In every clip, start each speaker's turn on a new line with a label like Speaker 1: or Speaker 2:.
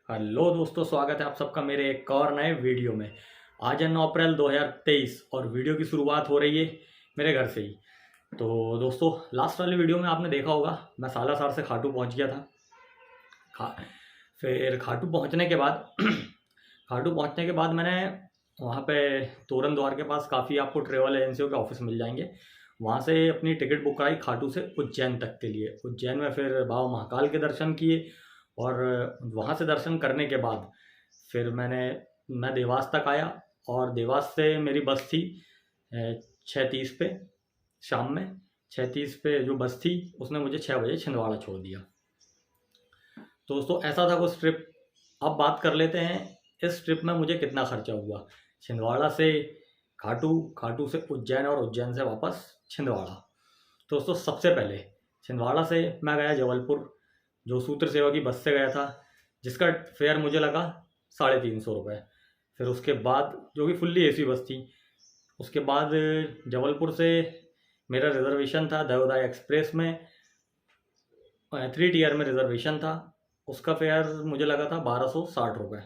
Speaker 1: Hello दोस्तों, स्वागत है आप सबका मेरे एक और नए वीडियो में। आज है 9 अप्रैल 2023 और वीडियो की शुरुआत हो रही है मेरे घर से ही। तो दोस्तों, लास्ट वाली वीडियो में आपने देखा होगा मैं सालासर से खाटू पहुंच गया था। खा फिर खाटू पहुंचने के बाद खाटू पहुंचने के बाद मैंने वहाँ पे तोरण द्वार के पास काफ़ी आपको ट्रेवल एजेंसियों के ऑफिस मिल जाएंगे। वहाँ से अपनी टिकट बुक कराई खाटू से उज्जैन तक के लिए। उज्जैन में फिर बाबा महाकाल के दर्शन किए और वहाँ से दर्शन करने के बाद फिर मैं देवास तक आया। और देवास से मेरी बस थी 6:30 पे शाम में। 6:30 पे जो बस थी उसने मुझे 6 बजे छिंदवाड़ा छोड़ दिया। तो दोस्तों, ऐसा था कुछ ट्रिप। अब बात कर लेते हैं इस ट्रिप में मुझे कितना खर्चा हुआ। छिंदवाड़ा से खाटू, खाटू से उज्जैन और उज्जैन से वापस छिंदवाड़ा। तो दोस्तों, सबसे पहले छिंदवाड़ा से मैं गया जबलपुर, जो सूत्र सेवा की बस से गया था, जिसका फेयर मुझे लगा 350 रुपये। फिर उसके बाद जो कि फुल्ली एसी बस थी, उसके बाद जबलपुर से मेरा रिजर्वेशन था दयोदय एक्सप्रेस में, 3 टियर में रिजर्वेशन था। उसका फेयर मुझे लगा था 1260 रुपये,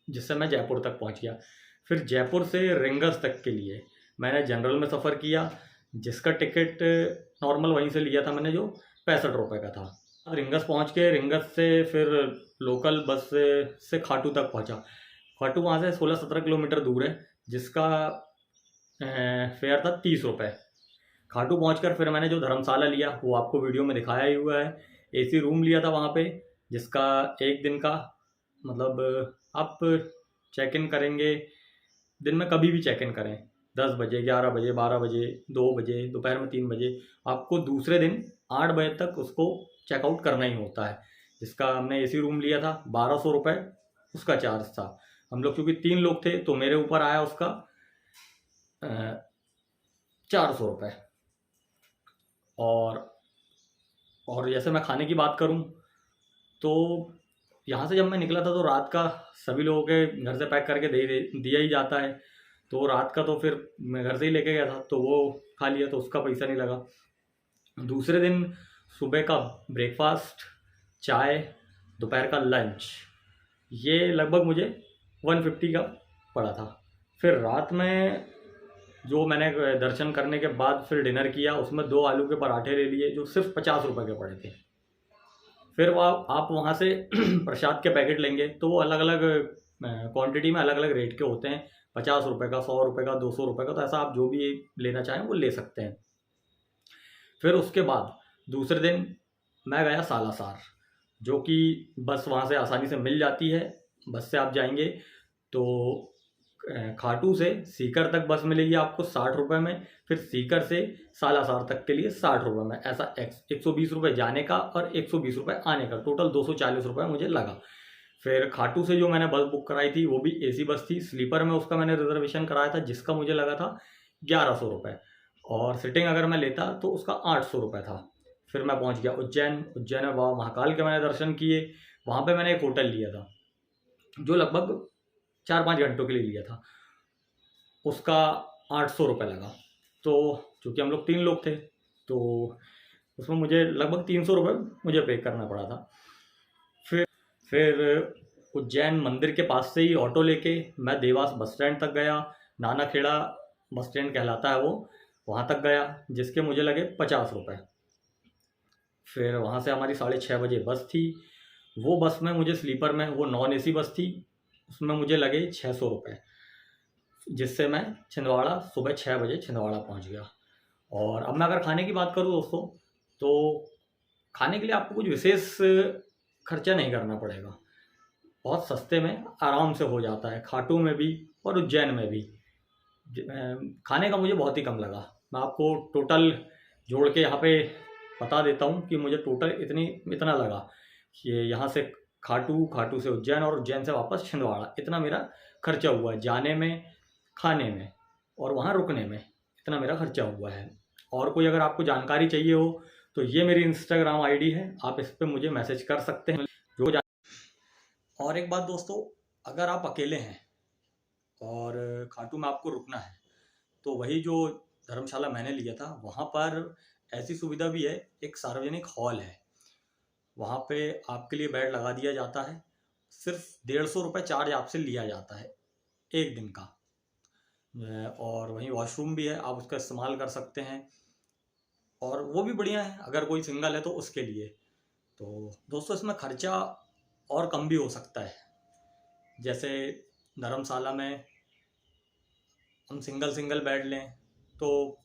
Speaker 1: जिससे मैं जयपुर तक पहुंच गया। फिर जयपुर से रिंगस तक के लिए मैंने जनरल में सफ़र किया, जिसका टिकट नॉर्मल वहीं से लिया था मैंने, जो 65 रुपये का था। रिंगस पहुंच के रिंगस से फिर लोकल बस से खाटू तक पहुंचा। खाटू वहाँ से 16-17 किलोमीटर दूर है, जिसका फेयर था 30 रुपये। खाटू पहुंचकर फिर मैंने जो धर्मशाला लिया वो आपको वीडियो में दिखाया ही हुआ है। एसी रूम लिया था वहाँ पे, जिसका एक दिन का मतलब आप चेक इन करेंगे, दिन में कभी भी चेक इन करें, 10 बजे, 11 बजे, 12 बजे, 2 बजे, दोपहर में 3 बजे, आपको दूसरे दिन 8 बजे तक उसको चेकआउट करना ही होता है। जिसका हमने एसी रूम लिया था, 1200 रुपये उसका चार्ज था। हम लोग क्योंकि 3 लोग थे तो मेरे ऊपर आया उसका 400 रुपये। और जैसे मैं खाने की बात करूं तो यहाँ से जब मैं निकला था तो रात का सभी लोगों के घर से पैक करके दिया ही जाता है। तो रात का तो फिर मैं घर से ही लेके गया था, तो वो खा लिया, तो उसका पैसा नहीं लगा। दूसरे दिन सुबह का ब्रेकफास्ट, चाय, दोपहर का लंच, ये लगभग मुझे 150 का पड़ा था। फिर रात में जो मैंने दर्शन करने के बाद फिर डिनर किया, उसमें 2 आलू के पराठे ले लिए जो सिर्फ 50 रुपये के पड़े थे। फिर वो आप वहाँ से प्रसाद के पैकेट लेंगे तो वो अलग अलग क्वांटिटी में अलग अलग रेट के होते हैं, 50 रुपये का, 100 रुपये का, 200 रुपये का। तो ऐसा आप जो भी लेना चाहें वो ले सकते हैं। फिर उसके बाद दूसरे दिन मैं गया सालासर, जो कि बस वहाँ से आसानी से मिल जाती है। बस से आप जाएंगे तो खाटू से सीकर तक बस मिलेगी आपको 60 रुपये में, फिर सीकर से सालासर तक के लिए 60 रुपये में। ऐसा 120 रुपये जाने का और 120 रुपये आने का, टोटल 240 रुपये मुझे लगा। फिर खाटू से जो मैंने बस बुक कराई थी वो भी एसी बस थी, स्लीपर में उसका मैंने रिजर्वेशन कराया था, जिसका मुझे लगा था 1100 रुपये। और सिटिंग अगर मैं लेता तो उसका 800 रुपये था। फिर मैं पहुंच गया उज्जैन। उज्जैन में बाबा महाकाल के मैंने दर्शन किए। वहाँ पे मैंने एक होटल लिया था जो लगभग 4-5 घंटों के लिए लिया था, उसका 800 रुपये लगा। तो चूँकि हम लोग 3 लोग थे तो उसमें मुझे लगभग 300 रुपये मुझे पे करना पड़ा था। फिर उज्जैन मंदिर के पास से ही ऑटो लेके मैं देवास बस स्टैंड तक गया। नानाखेड़ा बस स्टैंड कहलाता है वो, वहाँ तक गया, जिसके मुझे लगे 50 रुपये। फिर वहाँ से हमारी 6:30 बजे बस थी। वो बस में मुझे स्लीपर में, वो नॉन एसी बस थी, उसमें मुझे लगे 600 रुपये, जिससे मैं छिंदवाड़ा सुबह 6 बजे छिंदवाड़ा पहुँच गया। और अब मैं अगर खाने की बात करूँ दोस्तों, तो खाने के लिए आपको कुछ विशेष खर्चा नहीं करना पड़ेगा, बहुत सस्ते में आराम से हो जाता है, खाटू में भी और उज्जैन में भी। खाने का मुझे बहुत ही कम लगा। मैं आपको टोटल जोड़ के यहाँ पे बता देता हूँ कि मुझे टोटल इतना लगा कि यहाँ से खाटू, खाटू से उज्जैन और उज्जैन से वापस छिंदवाड़ा, इतना मेरा खर्चा हुआ है जाने में, खाने में और वहाँ रुकने में, इतना मेरा खर्चा हुआ है। और कोई अगर आपको जानकारी चाहिए हो तो ये मेरी इंस्टाग्राम आईडी है, आप इस पर मुझे मैसेज कर सकते हैं जो और एक बात दोस्तों, अगर आप अकेले हैं और खाटू में आपको रुकना है तो वही जो धर्मशाला मैंने लिया था वहाँ पर ऐसी सुविधा भी है, एक सार्वजनिक हॉल है। वहाँ पे आपके लिए बेड लगा दिया जाता है। सिर्फ 150 रुपये चार्ज आपसे लिया जाता है एक दिन का। और वहीं वॉशरूम भी है, आप उसका इस्तेमाल कर सकते हैं, और वो भी बढ़िया है अगर कोई सिंगल है तो उसके लिए। तो दोस्तों इसमें खर्चा और कम भी हो सकता है। जैसे धर्मशाला में हम सिंगल बेड लें तो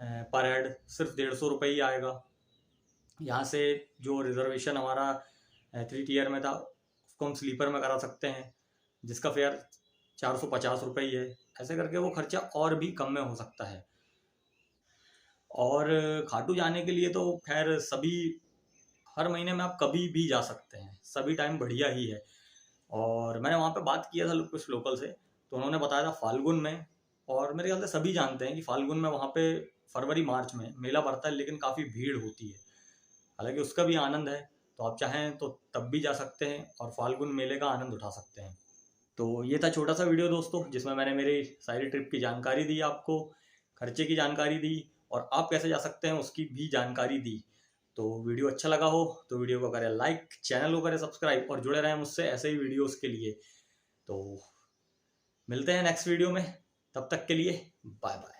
Speaker 1: पर हेड सिर्फ 150 रुपये ही आएगा। यहाँ से जो रिजर्वेशन हमारा 3 टियर में था उसको हम स्लीपर में करा सकते हैं, जिसका फेयर 450 रुपये ही है। ऐसे करके वो खर्चा और भी कम में हो सकता है। और खाटू जाने के लिए तो खैर सभी हर महीने में आप कभी भी जा सकते हैं, सभी टाइम बढ़िया ही है। और मैंने वहाँ पे बात किया था कुछ लोकल से, तो उन्होंने बताया था फाल्गुन में, और मेरे ख्याल से सभी जानते हैं कि फाल्गुन में वहाँ पे फरवरी मार्च में मेला पड़ता है, लेकिन काफ़ी भीड़ होती है। हालांकि उसका भी आनंद है, तो आप चाहें तो तब भी जा सकते हैं और फाल्गुन मेले का आनंद उठा सकते हैं। तो ये था छोटा सा वीडियो दोस्तों, जिसमें मैंने मेरी सारी ट्रिप की जानकारी दी, आपको खर्चे की जानकारी दी, और आप कैसे जा सकते हैं उसकी भी जानकारी दी। तो वीडियो अच्छा लगा हो तो वीडियो को करें लाइक, चैनल को करें सब्सक्राइब, और जुड़े रहें मुझसे ऐसे ही वीडियोस के लिए। तो मिलते हैं नेक्स्ट वीडियो में, तब तक के लिए बाय बाय।